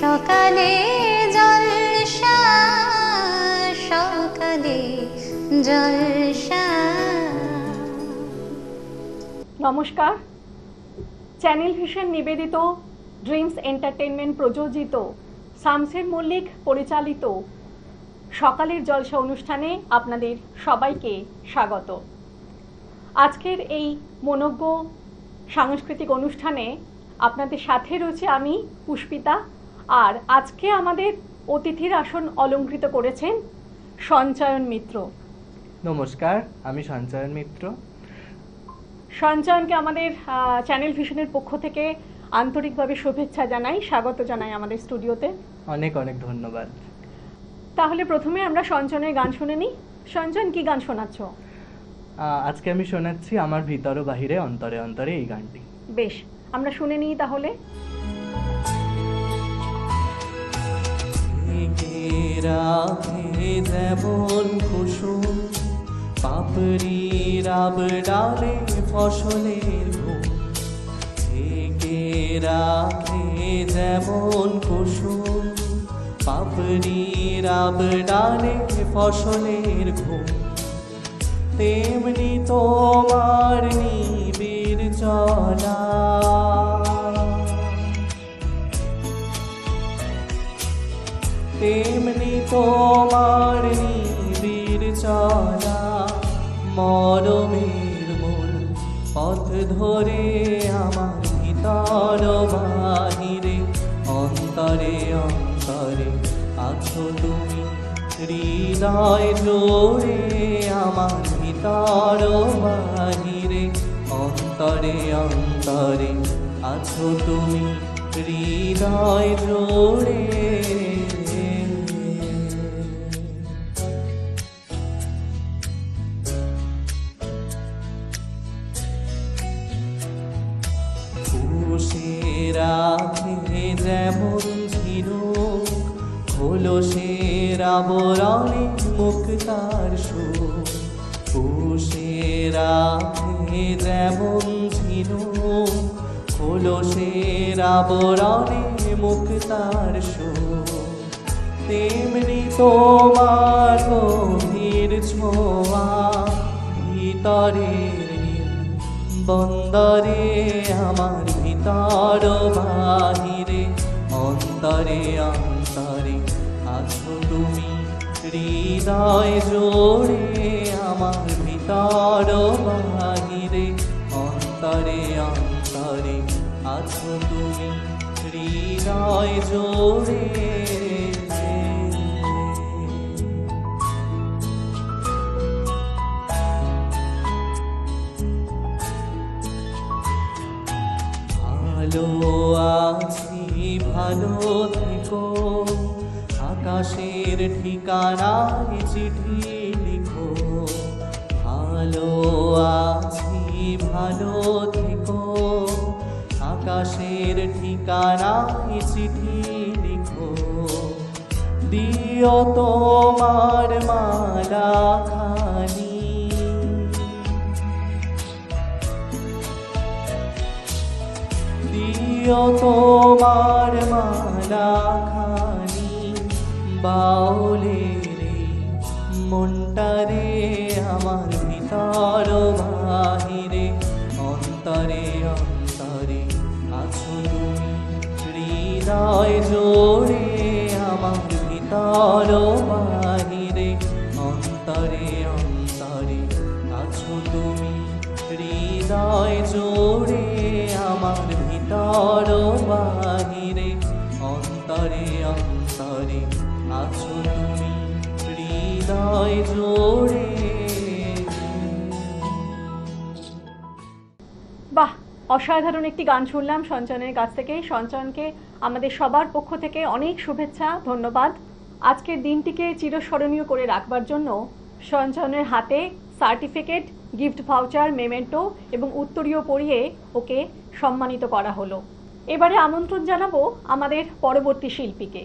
সকালে জলসা, সকালে জলসা। নমস্কার, চ্যানেল ভিশন নিবেদিত, ড্রিমস এন্টারটেইনমেন্ট প্রযোজিত, শামসের মল্লিক পরিচালিত সকালের জলসা অনুষ্ঠানে আপনাদের সবাইকে স্বাগত। আজকের এই মনোজ্ঞ সাংস্কৃতিক অনুষ্ঠানে আপনাদের সাথে রয়েছে আমি পুষ্পিতা, আর আজকে আমাদের অতিথির আসন অলঙ্কৃত করেছেন সঞ্চয়ন মিত্র। নমস্কার, আমি সঞ্চয়ন মিত্র। সঞ্চয়নকে আমাদের চ্যানেল ভিশনের পক্ষ থেকে আন্তরিকভাবে শুভেচ্ছা জানাই, স্বাগত জানাই আমাদের স্টুডিওতে। অনেক অনেক ধন্যবাদ। তাহলে প্রথমে আমরা সঞ্চয়নের গান শুনে নিই। সঞ্চয়ন, কি গান শোনাচ্ছ? আজকে আমি শোনাচ্ছি আমার ভিতর ও বাহিরে অন্তরে অন্তরে এই গানটি। বেশ, আমরা শুনে নিই তাহলে। যেমন কুসুম পাপড়ি রাব ডালে ফসলের ঘুম, থেকে রাখে যেমন কুসুম পাপড়ি রাব ডালে ফসলের ঘুম, তেমনি তোমার নিবিড় চলা, তেমনি তোমার নিবিড় চলা, মরমের মূল পথ ধরে আমার ভিতর বাহিরে অন্তরে অন্তরে আছো তুমি, হৃদয় জোড়ে আমার ভিতর বাহিরে অন্তরে অন্তরে আছো তুমি, হৃদয় জোড়ে। রাখে যেমন ঝিনুক খোলসের আবরণে মুক্তার সুখ, পুষে রাখে যেমন ঝিনুক খোলসের আবরণে মুক্তার সুখ, তেমনি তোমার গভীর ছোঁয়া ভিতরের বন্দরে আমার ভিতর বাহিরে অন্তরে অন্তরে আছো তুমি, হৃদয় জোড়ে আমার ভিতর বাহিরে অন্তরে অন্তরে আছো তুমি, হৃদয় জোড়ে। ভালো আছি ভালো থেকো, আকাশের ঠিকানায় চিঠি লিখো, ভালো আছি ভালো থেকো, আকাশের ঠিকানায় চিঠি লিখো, দিও তোমার মালা খানি, দিও তোমার মালা খানি, বাউলের মনটারে আমার ভিতর বাহিরে অন্তরে অন্তরে আছো তুমি, হৃদয় জোড়ে আমার ভিতর বাহিরে অন্তরে অন্তরে আছো তুমি, হৃদয় জোড়ে আমার ভিতর বাহিরে অন্তরে অন্তরে আছো তুমি, হৃদয় জোড়ে। বাহ, অসাধারণ একটি গান শুনলাম সঞ্চয়নের কাছ থেকে। সঞ্চয়নকে আমাদের সবার পক্ষ থেকে অনেক শুভেচ্ছা, ধন্যবাদ। আজকের দিনটিকে চিরস্মরণীয় করে রাখবার জন্য সঞ্চয়নের হাতে সার্টিফিকেট, গিফট ভাউচার, মেমেন্টো এবং উত্তরীয় পরিয়ে ওকে সম্মানিত করা হলো। এবারে আমন্ত্রণ জানাবো আমাদের পরবর্তী শিল্পীকে।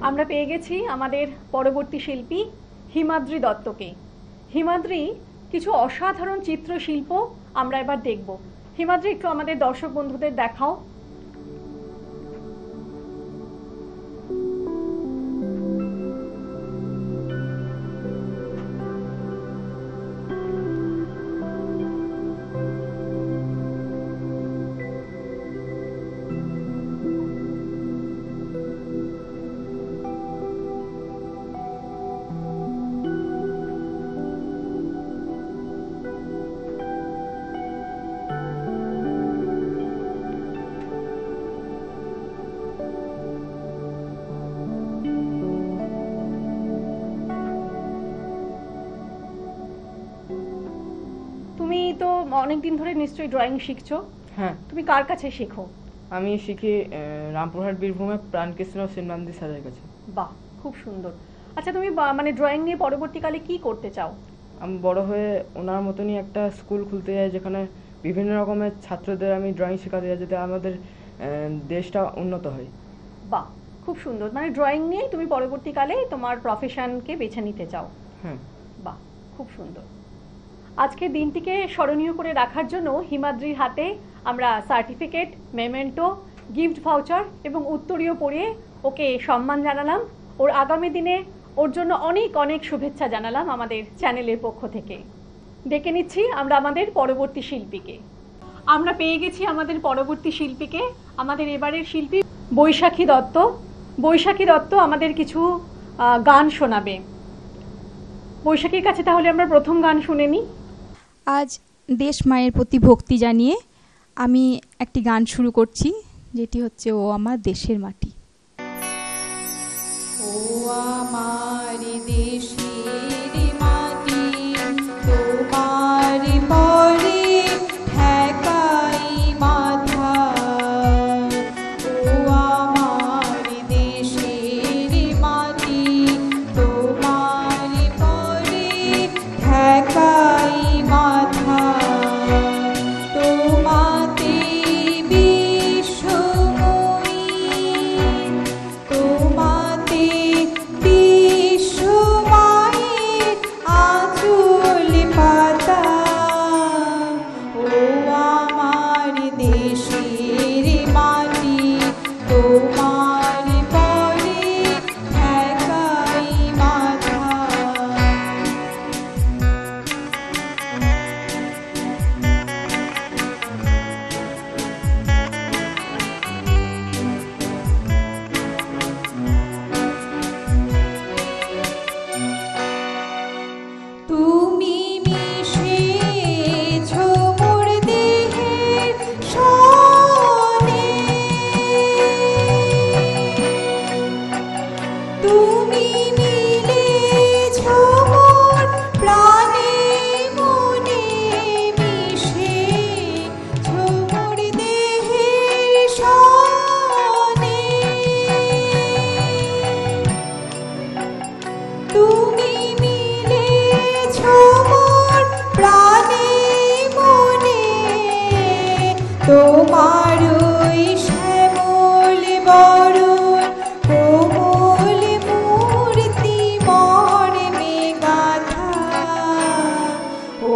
আমরা পেয়ে গেছি আমাদের পরবর্তী শিল্পী হিমাদ্রি দত্তকে। হিমাদ্রি কিছু অসাধারণ চিত্রশিল্প আমরা এবার দেখব। হিমাদ্রি, একটু আমাদের দর্শক বন্ধুদের দেখাও। অনেক দিন ধরে নিশ্চয়ই ড্রয়িং শিখছো। হ্যাঁ, তুমি কার কাছে শেখো? আমি শিখি রামপুরহাট বীরভূমে প্রাণকৃষ্ণ সিনবান্দি স্যারের কাছে। বাহ, খুব সুন্দর। আচ্ছা, তুমি মানে ড্রয়িং নিয়ে পরবর্তীকালে কি করতে চাও? আমি বড় হয়ে ওনার মতনই একটা স্কুল খুলতে চাই, যেখানে বিভিন্ন রকমের ছাত্রদের আমি ড্রয়িং শেখাতে চাই, যাতে আমাদের দেশটা উন্নত হয়। বাহ, খুব সুন্দর। মানে ড্রয়িং নিয়ে তুমি পরবর্তীকালে তোমার প্রফেশনকে বেছে নিতে চাও। হ্যাঁ। বাহ, খুব সুন্দর। আজকের দিনটিকে স্মরণীয় করে রাখার জন্য হিমাদ্রির হাতে আমরা সার্টিফিকেট, মেমেন্টো, গিফট ভাউচার এবং উত্তরীয় পরিয়ে ওকে সম্মান জানালাম। ওর আগামী দিনে ওর জন্য অনেক অনেক শুভেচ্ছা জানালাম আমাদের চ্যানেলের পক্ষ থেকে। ডেকে নিচ্ছি আমরা আমাদের পরবর্তী শিল্পীকে। আমরা পেয়ে গেছি আমাদের পরবর্তী শিল্পীকে। আমাদের এবারের শিল্পী বৈশাখী দত্ত। বৈশাখী দত্ত আমাদের কিছু গান শোনাবে। বৈশাখীর কাছে তাহলে আমরা প্রথম গান শুনে নিই। আজ দেশ মায়ের প্রতি ভক্তি জানিয়ে আমি একটি গান শুরু করছি, যেটি হচ্ছে ও আমার দেশের মাটি। ও আমার দেশের মাটি, তোমার পরে ঠেকাই মাথা। ও আমার দেশের মাটি, তোমার পরে ঠেকাই মাথা। তোমাতে বিশ্বময়ী, তোমাতে বিশ্বমায়ের আঁচল পাতা। ও আমার দেশের মাটি, তোমার পরে ঠেকাই মাথা। তুমি মিশেছো মোর দেহের সনে, তুমি মিলেছো মোর প্রাণে মনে, মিশেছো মোর দেহের সনে। তুমি মিলেছো মোর প্রাণে মনে, তোমার ওই শ্যামল বরণ কোমল মূর্তি মর্মে গাথা। ও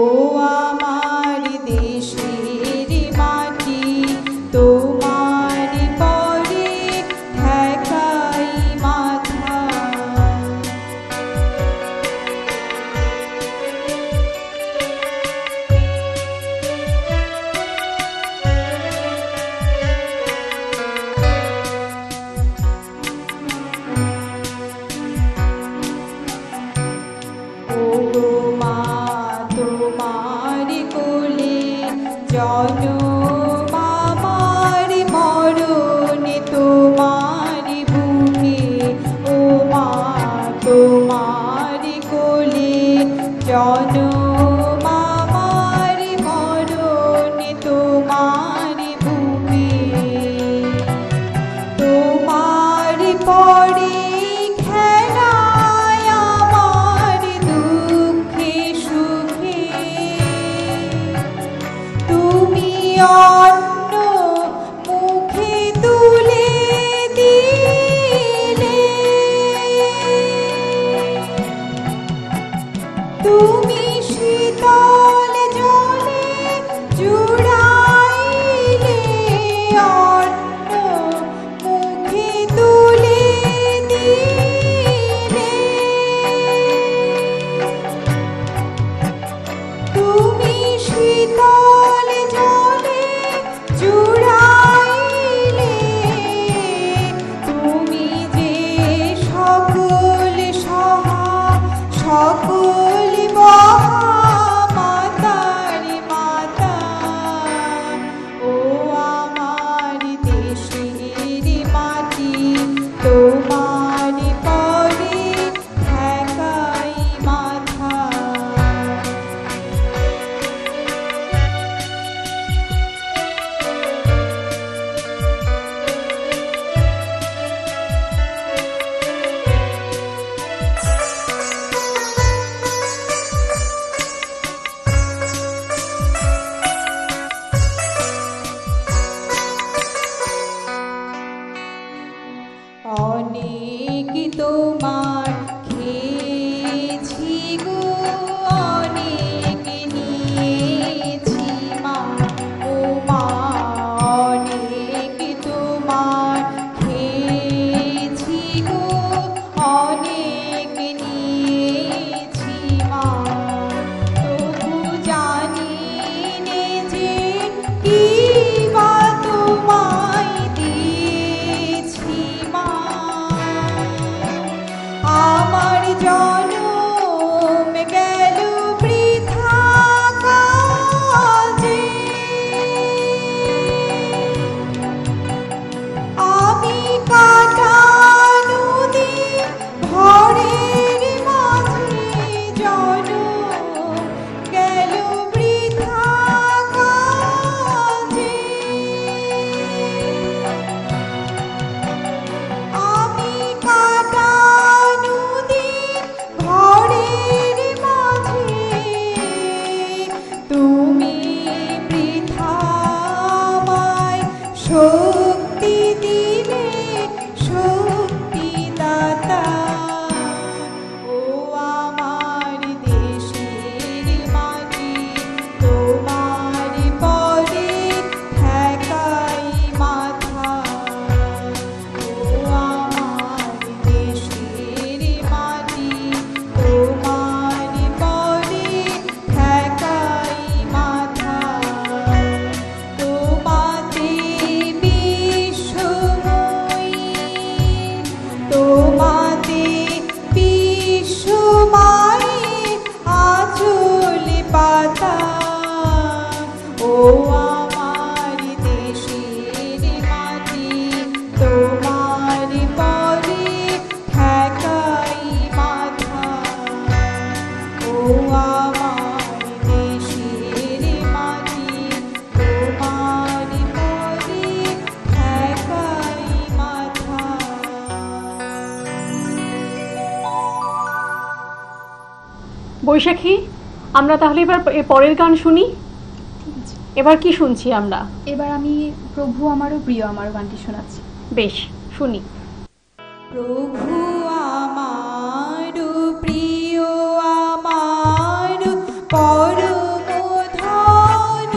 আমার দেশের মাটি, তোমার পরে ঠেকাই মাথা। ও মা, তোমার কোলে জনম আমার মরণ তোমার বুকে। ও মা, তোমার কোলে জনম আমার মরণ তোমার বুকে। তোমার পরে খেলায় আমার দুঃখে সুখে। তুমি অন্য মুখে তুলে দিলে, তুমি শীতল জলে জুড়াইলে, অন্য মুখে তুলে অনেক তোমার খেয়েছি গো, অনেক নিয়েছি মা, ও মা অনেক তোমার খেয়েছি গো, অনেক নিয়েছি মা, তবু জানি নে যে কি বা তোমায় দিয়েছি মা, আমার জনম গেল বৃথা কাজে, আমি কাটানো দিন ঘরের মাঝে, জনম গেল বৃথা কাজে, আমি কাটানো দিন ঘরের মাঝে, তুমি বৃথা আমায় শক্তি দিলে, শক্তি দাতা, ও আমার দেশের মাটি তোমার পরে ঠেকাই মাথা, ও আমার দেশের মাটি তোমার পরে ঠেকাই মাথা, তোমাতে বিশ্বময়ী, তোমাতে বিশ্বময়ী আঁচল পাতা, ও আমার দেশের মাটি তোমার পরে ঠেকাই মাথা, ও আমার দেশের মাটি তোমার পরে ঠেকাই মাথা। বৈশাখী, আমরা তাহলে এবার পরের গান শুনি। এবার কি শুনছি আমরা? এবার আমি প্রভু আমারও প্রিয় আমারও গানটি শোনাচ্ছি। বেশ, শুনি। প্রভু আমার প্রিয় আমার পরম ধন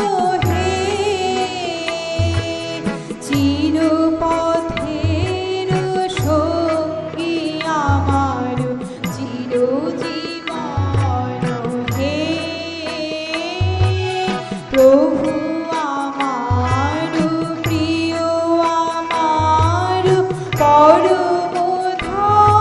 হে, চিরপথের সঙ্গী আমার চিরজীবন হে, প্রভু আমার প্রিয় আমার পরম ধন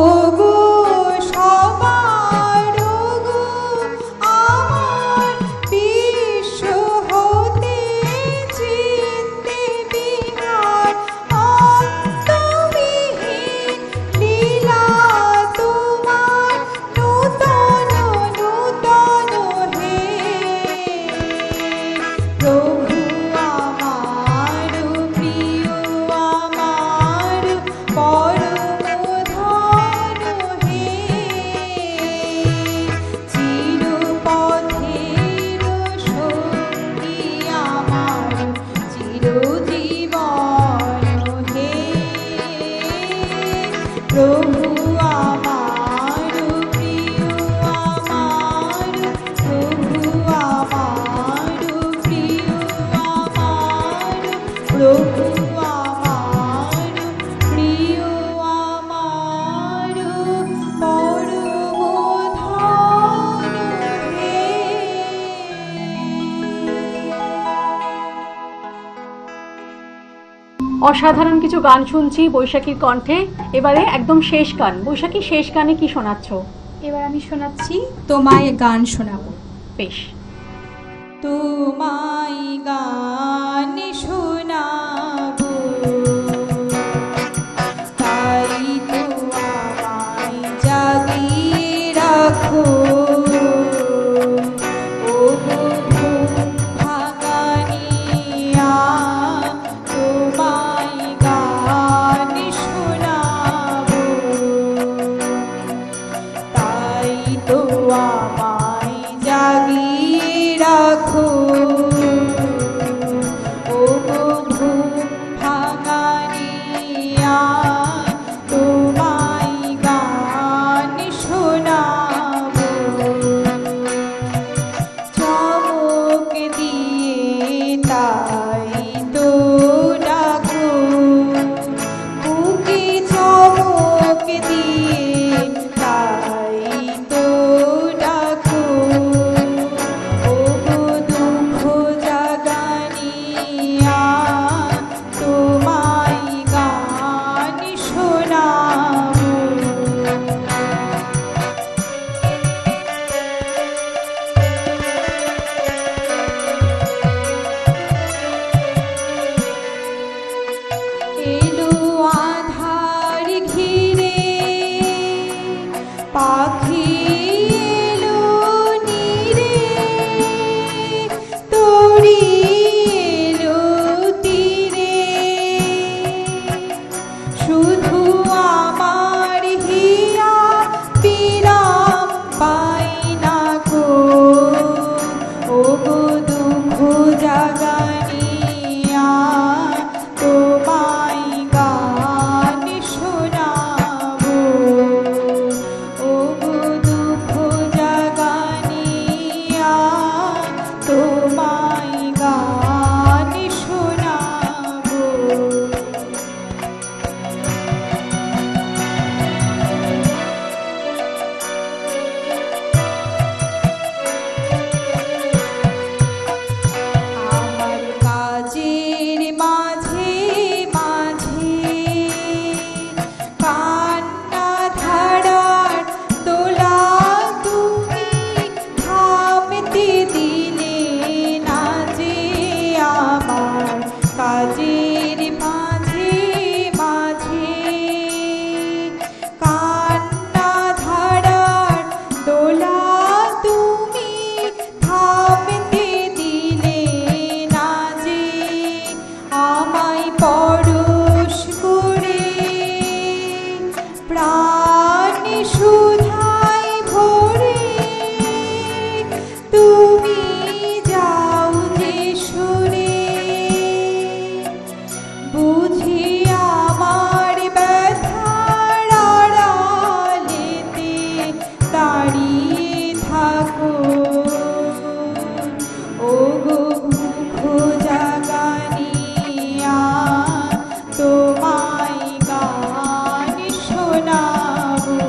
ওগো সবার ওগো আমার বিশ্ব হতে চিনতে বিহার অন্তবিহীন লীলা তোমার নূতন নূতন হে প্রভু আমার প্রিয় আমার পরম ধন হে চিরপথের সঙ্গী আমার চিরজীবন হে প্রভু আমার প্রিয় আমার প্রভু আমার প্রিয় আমার প্রভু আমার প্রিয় আমার পরম ধন হে অসাধারণ কিছু গান শুনছি বৈশাখীর কণ্ঠে। এবারে একদম শেষ গান। বৈশাখী, শেষ গানে কি শোনাচ্ছ? এবার আমি শোনাচ্ছি তোমায় গান শোনাবো। বেশ। তোমায় গান শোনাবো তাই তো আমায় জাগিয়ে রাখো ওগো ঘুম ভাঙানিয়া তোমায় গান শোনাবো তাই তো আমায় জাগিয়ে রাখো ওগো ঘুম ভাঙানিয়া তোমায় গান শোনাবো চমক দিয়ে তাই তো ডাকো বুকে চমক দিয়ে তাই তো ডাকো ওগো দুঃখ জাগানিয়া তোমায় গান শোনাবো এলো আধার ঘিরে পাখি এলো নীরে তোরি এলো তীরে শুধু আমার হিয়া বিরাম পাই না গো ওগো দুঃখ জাগানিয়া তোমায় গান শোনাবো ওগো দুঃখ জাগানিয়া তোমায় গান শোনাবো আমার কাজের মাঝে মাঝে কান্না ধারার তোলা তুমি থামতে দিলে না যে আমার কাজের মাঝে মাঝে কান্না ধারার তোলা তুমি থামতে দিলে না যে আমায় পরশ করে প্রাণ সুধায় ভরে তুমি যাও যে সুরে বুঝি আমার ব্যথার আড়ালেতে দাঁড়িয়ে থাকো ওগো মুখ জাগানিয়া তোমায় গান শোনাবো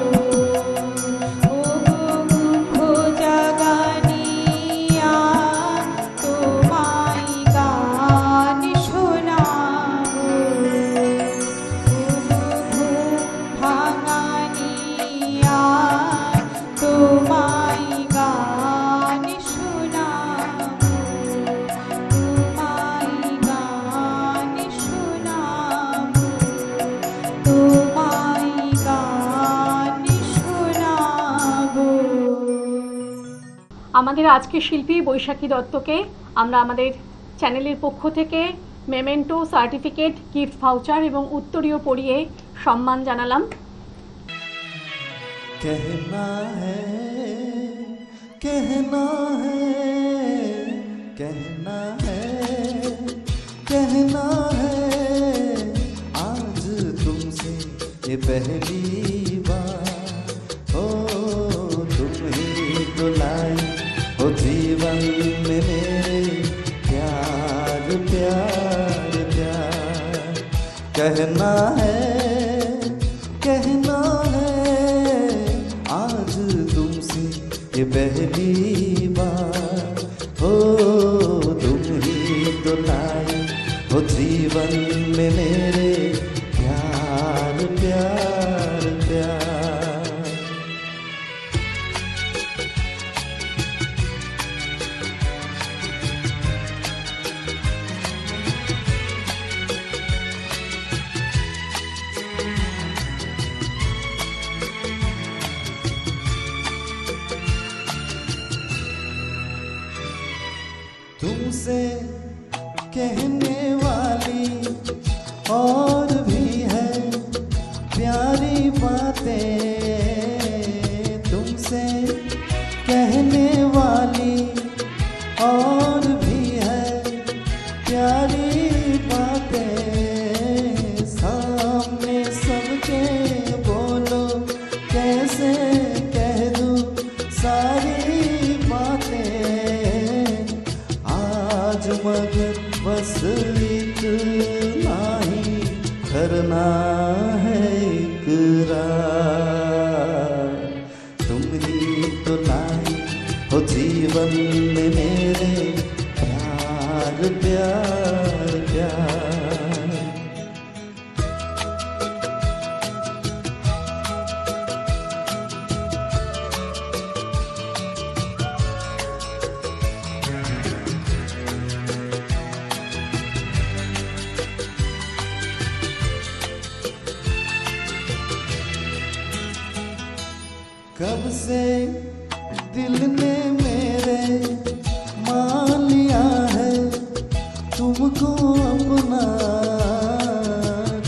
আমাদের আজকের শিল্পী বৈশাখী দত্তকে আমরা আমাদের চ্যানেলের পক্ষ থেকে মেমেন্টো, সার্টিফিকেট, গিফট ভাউচার এবং উত্তরীয় পরিয়ে সম্মান জানালাম। कहना है कहना है कहना है कहना है आज तुमसे ये पहली बार हो, तुम ही तो लाई हो जीवन में मेरे प्यार प्यार प्यार। कहना है कहना है आज तुमसे ये पहली बार हो, तुम ही तो लाई हो जीवन में मेरे प्यार प्यार प्यार। तुमसे कहने वाली और भी है प्यारी बातें, तुमसे कहने वाली और भी है प्यारी बातें। सामने सबके बोलो कैसे कह दूं सारी बातें, आज मगर बस इतना ही करना है इकरार। तुम ही तो लाई हो जीवन में मेरे प्यार प्यार प्यार। कब से दिल ने मेरे मान लिया है तुमको अपना,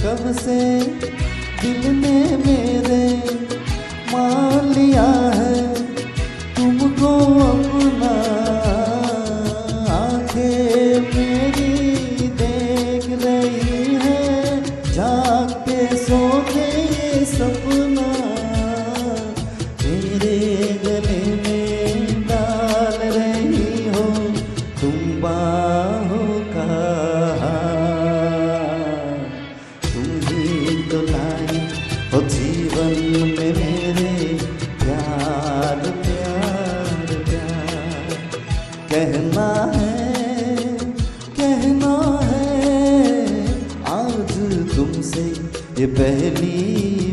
कब से दिल ने मेरे मान लिया है तुमको अपना। आंखें मेरी देख रही है जागते सोते ये सपना, मेरे गले में डाल रही हो तुम बाहों का हार। तुम ही तो लाई हो जीवन में मेरे प्यार प्यार प्यार। कहना है आज तुमसे ये पहली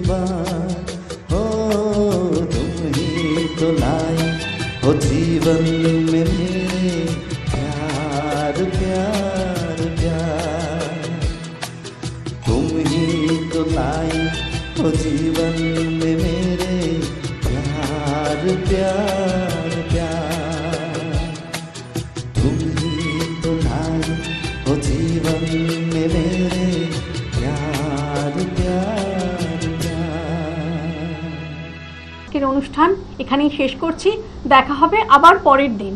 बार हो, तुम ही तो लाई हो जीवन में मेरे प्यार प्यार प्यार। तुम ही तो लाई हो जीवन में मेरे प्यार प्यार प्यार। तुम ही तो लाई हो जीवन में मेरे प्यार प्यार प्यार। আজকের অনুষ্ঠান এখানেই শেষ করছি। দেখা হবে আবার পরের দিন।